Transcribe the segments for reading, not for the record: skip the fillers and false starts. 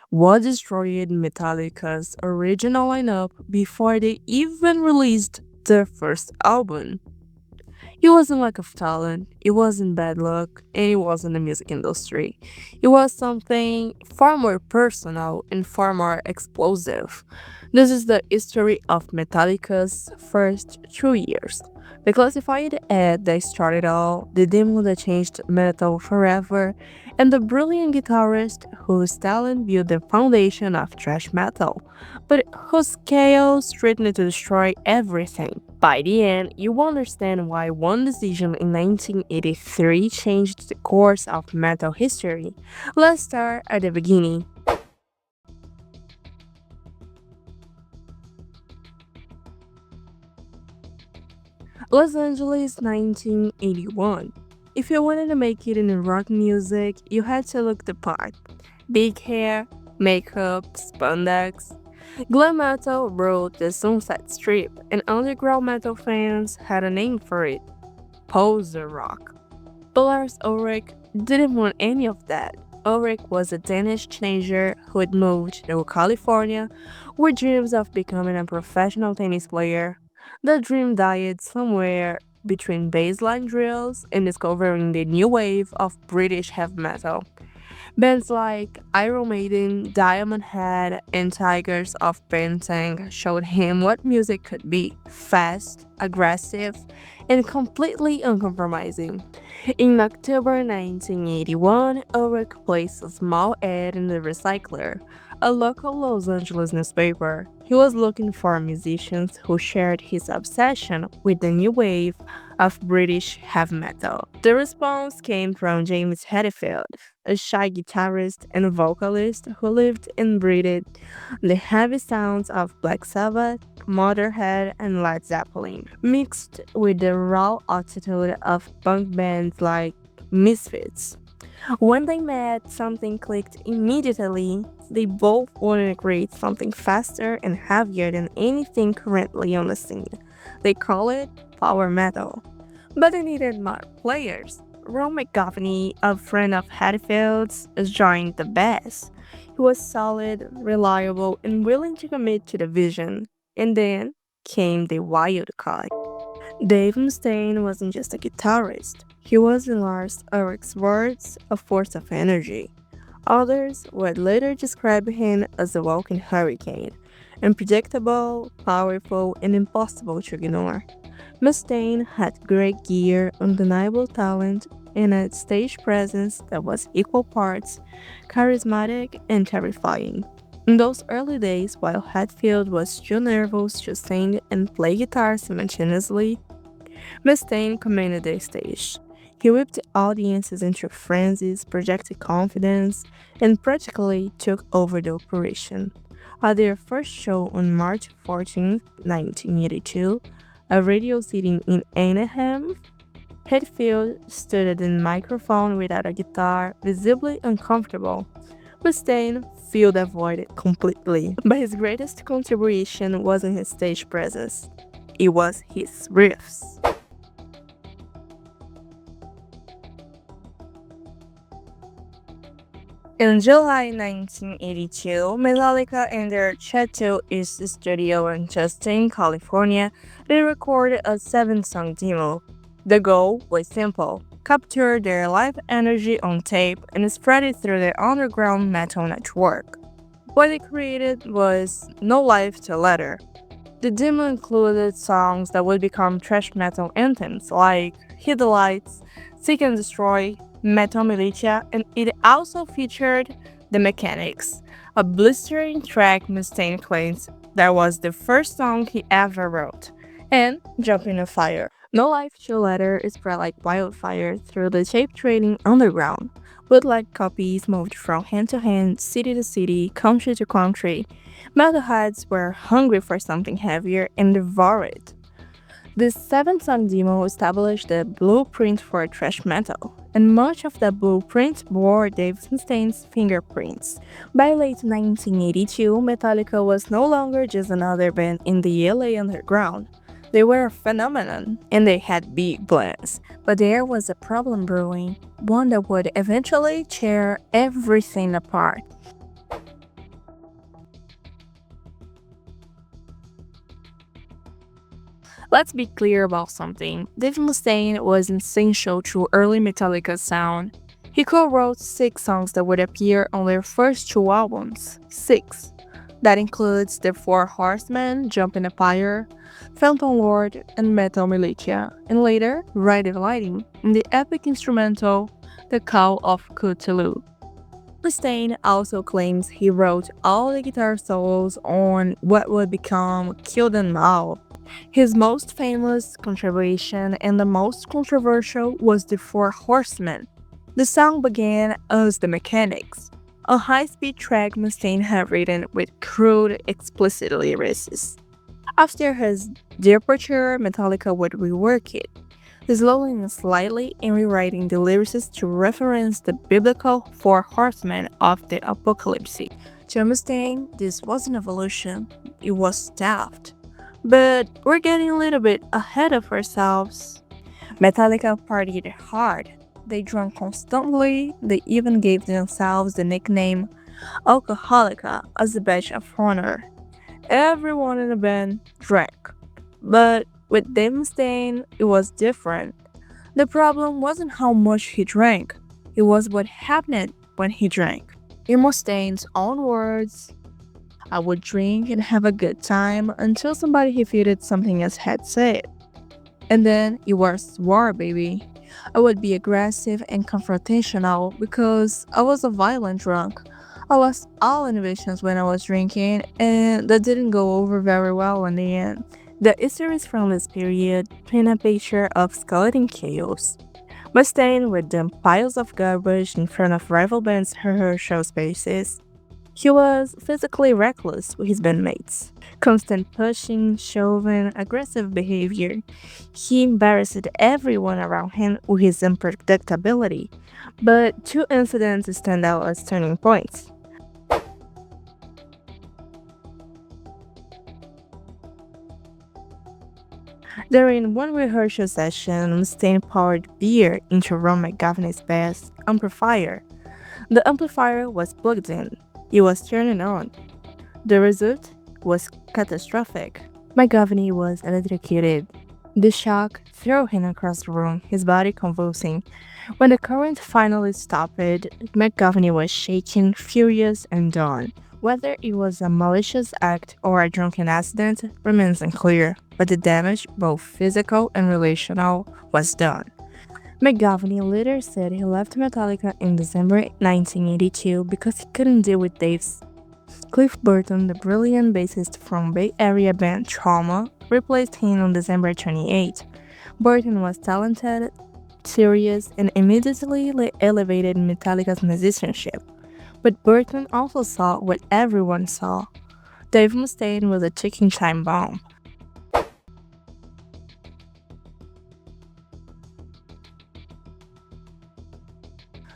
what destroyed Metallica's original lineup before they even released their first album. It wasn't lack of talent, it wasn't bad luck, and it wasn't the music industry. It was something far more personal and far more explosive. This is the history of Metallica's first 2 years. The classified ad that started all, the demo that changed metal forever, and the brilliant guitarist whose talent built the foundation of thrash metal, but whose chaos threatened to destroy everything. By the end, you will understand why one decision in 1983 changed the course of metal history. Let's start at the beginning. Los Angeles, 1981. If you wanted to make it in rock music, you had to look the part. Big hair, makeup, spandex. Glam metal rode the Sunset Strip, and underground metal fans had a name for it: poser rock. But Lars Ulrich didn't want any of that. Ulrich was a Danish teenager who had moved to California with dreams of becoming a professional tennis player. The dream died somewhere between baseline drills and discovering the new wave of British heavy metal. Bands like Iron Maiden, Diamond Head, and Tigers of Bentang showed him what music could be: fast, aggressive, and completely uncompromising. In October 1981, Ulrich placed a small ad in the Recycler, a local Los Angeles newspaper. He was looking for musicians who shared his obsession with the new wave of British heavy metal. The response came from James Hetfield, a shy guitarist and vocalist who lived and breathed the heavy sounds of Black Sabbath, Motorhead, and Led Zeppelin, mixed with the raw attitude of punk bands like Misfits. When they met, something clicked immediately. They both wanted to create something faster and heavier than anything currently on the scene. They call it power metal. But they needed more players. Ron McGovney, a friend of Hatfield's, joined the bass. He was solid, reliable, and willing to commit to the vision. And then came the wild card. Dave Mustaine wasn't just a guitarist. He was, in Lars Ulrich's words, a force of energy. Others would later describe him as a walking hurricane, unpredictable, powerful, and impossible to ignore. Mustaine had great gear, undeniable talent, and a stage presence that was equal parts charismatic and terrifying. In those early days, while Hatfield was too nervous to sing and play guitar simultaneously, Mustaine commanded the stage. He whipped audiences into frenzies, projected confidence, and practically took over the operation. At their first show on March 14, 1982, a radio sitting in Anaheim, Hetfield stood at the microphone without a guitar, visibly uncomfortable. Mustaine filled the void completely, but his greatest contribution wasn't his stage presence. It was his riffs. In July 1982, Metallica and their Chateau East studio in Tustin, California, they recorded a 7-song demo. The goal was simple: capture their live energy on tape and spread it through their underground metal network. What they created was No Life to Letter. The demo included songs that would become thrash metal anthems like Hit the Lights, Seek and Destroy, Metal Militia, and it also featured The Mechanics, a blistering track Mustaine claims that was the first song he ever wrote, and Jump in a Fire. No Life to Letter is spread like wildfire through the tape trading underground. Bootleg copies moved from hand to hand, city to city, country to country. Metalheads were hungry for something heavier and devoured it. This 7-song demo established the blueprint for thrash metal, and much of that blueprint bore Dave Mustaine's fingerprints. By late 1982, Metallica was no longer just another band in the LA underground. They were a phenomenon, and they had big plans. But there was a problem brewing, one that would eventually tear everything apart. Let's be clear about something. Dave Mustaine was essential to early Metallica's sound. He co-wrote 6 songs that would appear on their first 2 albums. 6. That includes The Four Horsemen, Jump in the Fire, Phantom Lord, and Metal Militia, and later, Ride the Lightning, in the epic instrumental The Call of Cthulhu. Mustaine also claims he wrote all the guitar solos on what would become Kill Them All. His most famous contribution and the most controversial was The Four Horsemen. The song began as The Mechanics, a high-speed track Mustaine had written with crude, explicit lyrics. After his departure, Metallica would rework it, slowing it slightly and rewriting the lyrics to reference the biblical Four Horsemen of the Apocalypse. To Mustaine, this wasn't evolution, it was theft. But we're getting a little bit ahead of ourselves. Metallica partied hard. They drank constantly, they even gave themselves the nickname Alcoholica as a badge of honor. Everyone in the band drank. But with Dave Mustaine, it was different. The problem wasn't how much he drank, it was what happened when he drank. In Mustaine's own words, I would drink and have a good time until somebody repeated something else had said. And then it was war, baby. I would be aggressive and confrontational because I was a violent drunk. I was all innovations when I was drinking, and that didn't go over very well in the end. The histories from this period paint a picture of skeleton chaos. Mustaine would dump piles of garbage in front of rival bands' rehearsal spaces. He was physically reckless with his bandmates. Constant pushing, shoving, aggressive behavior. He embarrassed everyone around him with his unpredictability. But 2 incidents stand out as turning points. During one rehearsal session, Mustaine poured beer into Ron McGovney's bass amplifier. The amplifier was plugged in. It was turning on. The result was catastrophic. McGovney was electrocuted. The shock threw him across the room, his body convulsing. When the current finally stopped, McGovney was shaking, furious, and done. Whether it was a malicious act or a drunken accident remains unclear, but the damage, both physical and relational, was done. McGovney later said he left Metallica in December 1982 because he couldn't deal with Dave's. Cliff Burton, the brilliant bassist from Bay Area band Trauma, replaced him on December 28. Burton was talented, serious, and immediately elevated Metallica's musicianship. But Burton also saw what everyone saw. Dave Mustaine was a ticking time bomb.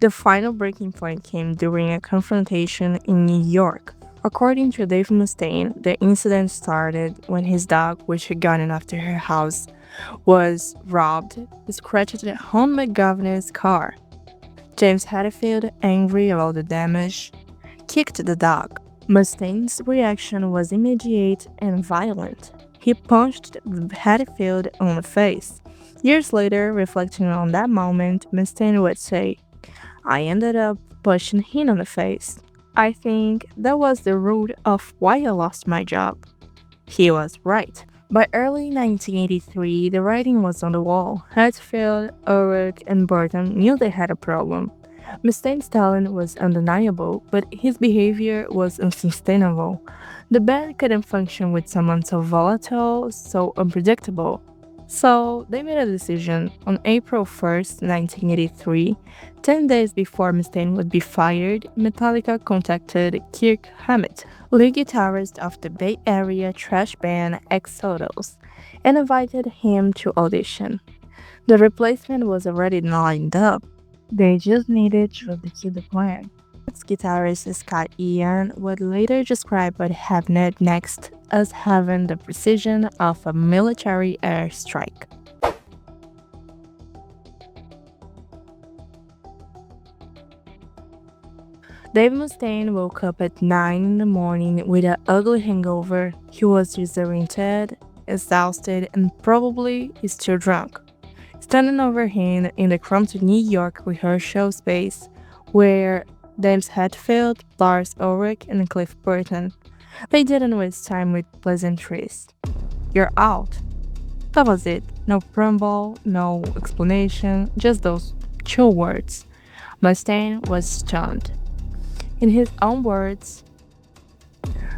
The final breaking point came during a confrontation in New York. According to Dave Mustaine, the incident started when his dog, which had gotten after her house, was robbed, scratched on McGovney's car. James Hetfield, angry about the damage, kicked the dog. Mustaine's reaction was immediate and violent. He punched Hetfield on the face. Years later, reflecting on that moment, Mustaine would say, I ended up pushing him on the face. I think that was the root of why I lost my job. He was right. By early 1983, the writing was on the wall. Hetfield, Ulrich, and Burton knew they had a problem. Mustaine's talent was undeniable, but his behavior was unsustainable. The band couldn't function with someone so volatile, so unpredictable. So they made a decision. On April 1st, 1983, 10 days before Mustaine would be fired, Metallica contacted Kirk Hammett, lead guitarist of the Bay Area thrash band Exodus, and invited him to audition. The replacement was already lined up. They just needed to execute the plan. Guitarist Scott Ian would later describe what happened next as having the precision of a military airstrike. Dave Mustaine woke up at 9 in the morning with an ugly hangover. He was disoriented exhausted, and probably still drunk. Standing over him in the crumped New York rehearsal space where James Hetfield, Lars Ulrich, and Cliff Burton. They didn't waste time with pleasantries. You're out. That was it. No preamble, no explanation, just those two words. Mustaine was stunned. In his own words,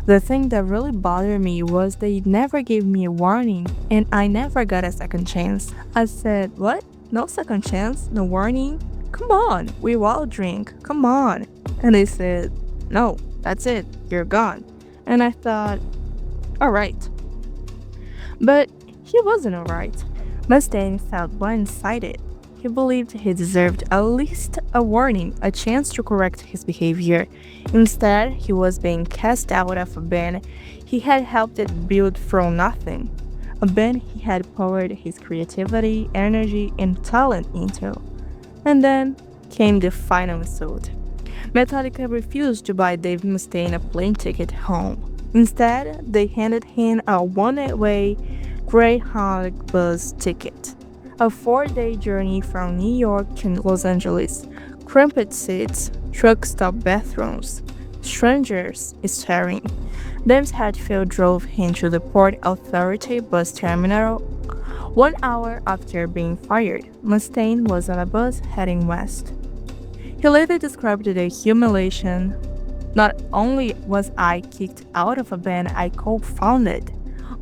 the thing that really bothered me was they never gave me a warning and I never got a second chance. I said, "What? No second chance? No warning? Come on, we all drink. Come on." And they said, "No, that's it. You're gone." And I thought, alright. But he wasn't alright. Mustaine felt blindsided. He believed he deserved at least a warning, a chance to correct his behavior. Instead, he was being cast out of a band he had helped it build from nothing. A band he had poured his creativity, energy, and talent into. And then came the final insult. Metallica refused to buy Dave Mustaine a plane ticket home. Instead, they handed him a one-way Greyhound bus ticket. A 4-day journey from New York to Los Angeles, cramped seats, truck stop bathrooms, strangers staring. James Hetfield drove him to the Port Authority bus terminal. 1 hour after being fired, Mustaine was on a bus heading west. He later described the humiliation. Not only was I kicked out of a band I co-founded,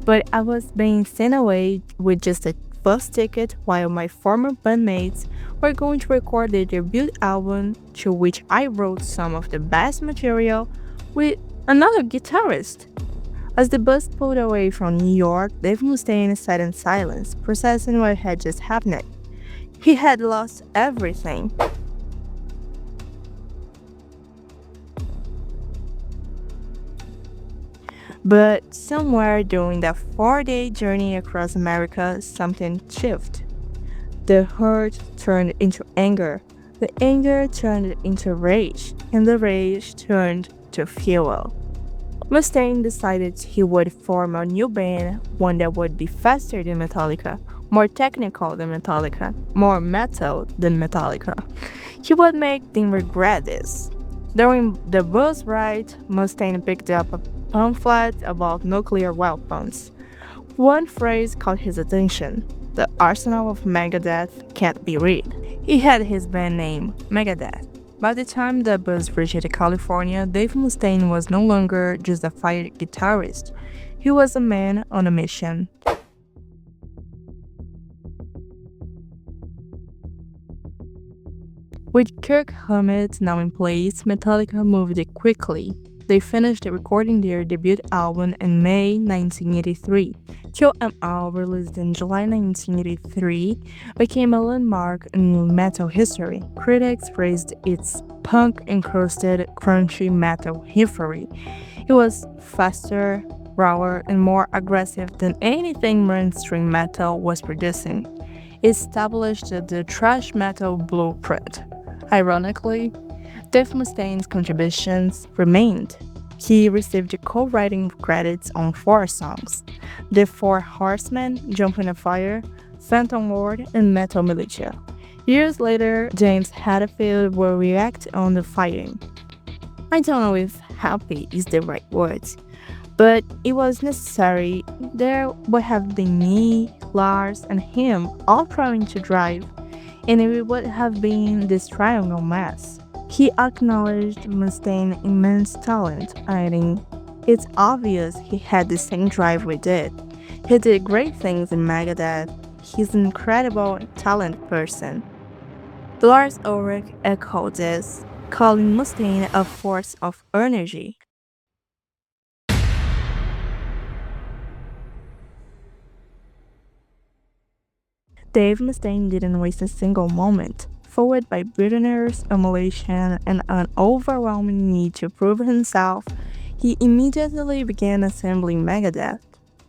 but I was being sent away with just a bus ticket while my former bandmates were going to record their debut album, to which I wrote some of the best material, with another guitarist. As the bus pulled away from New York, Dave Mustaine sat in silence, processing what had just happened. He had lost everything. But somewhere during that 4-day journey across America, something shifted. The hurt turned into anger, the anger turned into rage, and the rage turned to fuel. Mustaine decided he would form a new band, one that would be faster than Metallica, more technical than Metallica, more metal than Metallica. He would make them regret this. During the bus ride, Mustaine picked up a pamphlet about nuclear weapons. One phrase caught his attention: "The arsenal of Megadeth can't be read." He had his band name, Megadeth. By the time the bus reached California, Dave Mustaine was no longer just a fired guitarist. He was a man on a mission. With Kirk Hammett now in place, Metallica moved quickly. They finished recording their debut album in May 1983. Kill 'Em All, released in July 1983, became a landmark in metal history. Critics praised its punk-encrusted, crunchy metal history. It was faster, rawer, and more aggressive than anything mainstream metal was producing. It established the thrash metal blueprint. Ironically, Dave Mustaine's contributions remained. He received co-writing credits on 4 songs: The Four Horsemen, Jump in a Fire, Phantom Lord, and Metal Militia. Years later, James Hetfield will react on the fighting. I don't know if happy is the right word, but it was necessary. There would have been me, Lars, and him all trying to drive, and it would have been this triangle mess. He acknowledged Mustaine's immense talent, adding, "It's obvious he had the same drive we did. He did great things in Megadeth. He's an incredible talent person." Lars Ulrich echoed this, calling Mustaine a force of energy. Dave Mustaine didn't waste a single moment. Forward by bitterness, emulation, and an overwhelming need to prove himself, he immediately began assembling Megadeth.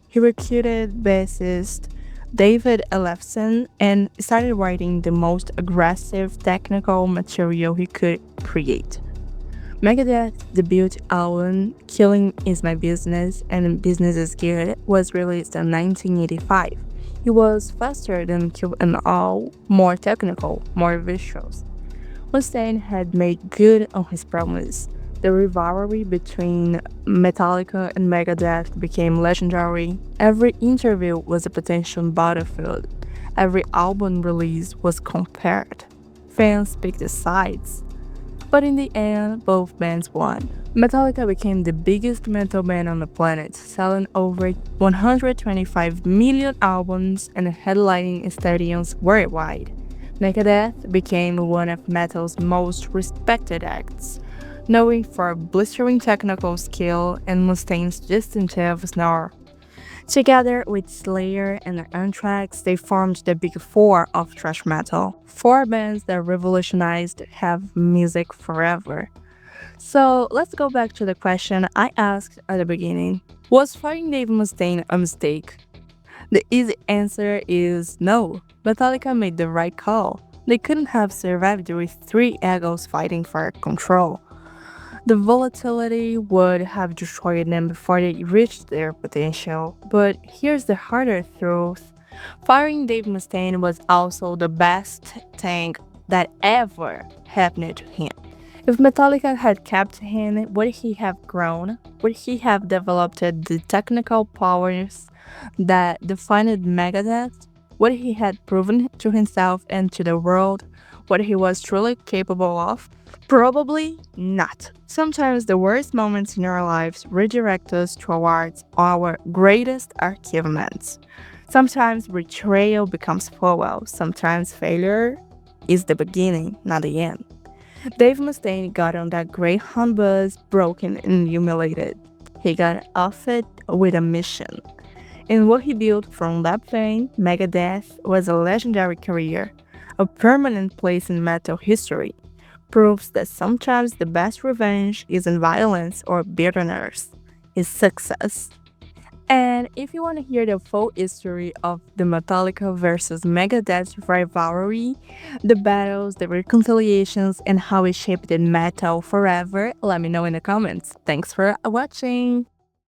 He recruited bassist David Ellefson and started writing the most aggressive technical material he could create. Megadeth's debut album, Killing Is My Business and Business Is Good, was released in 1985. It was faster than Kill and All, more technical, more visuals. Mustaine had made good on his promise. The rivalry between Metallica and Megadeth became legendary. Every interview was a potential battlefield. Every album release was compared. Fans picked sides. But in the end, both bands won. Metallica became the biggest metal band on the planet, selling over 125 million albums and headlining stadiums worldwide. Megadeth became one of metal's most respected acts, known for blistering technical skill and Mustaine's distinctive snarl. Together with Slayer and Anthrax, they formed the Big Four of thrash metal, four bands that revolutionized heavy music forever. So let's go back to the question I asked at the beginning. Was firing Dave Mustaine a mistake? The easy answer is no. Metallica made the right call. They couldn't have survived with three egos fighting for control. The volatility would have destroyed them before they reached their potential. But here's the harder truth. Firing Dave Mustaine was also the best thing that ever happened to him. If Metallica had kept him, would he have grown? Would he have developed the technical powers that defined Megadeth? Would he have proven to himself and to the world what he was truly capable of? Probably not. Sometimes the worst moments in our lives redirect us towards our greatest achievements. Sometimes betrayal becomes farewell. Sometimes failure is the beginning, not the end. Dave Mustaine got on that Greyhound bus broken and humiliated. He got off it with a mission. And what he built from that plane, Megadeth, was a legendary career, a permanent place in metal history. Proves that sometimes the best revenge isn't violence or bitterness, it's success. And if you want to hear the full history of the Metallica versus Megadeth rivalry, the battles, the reconciliations, and how it shaped the metal forever, let me know in the comments. Thanks for watching!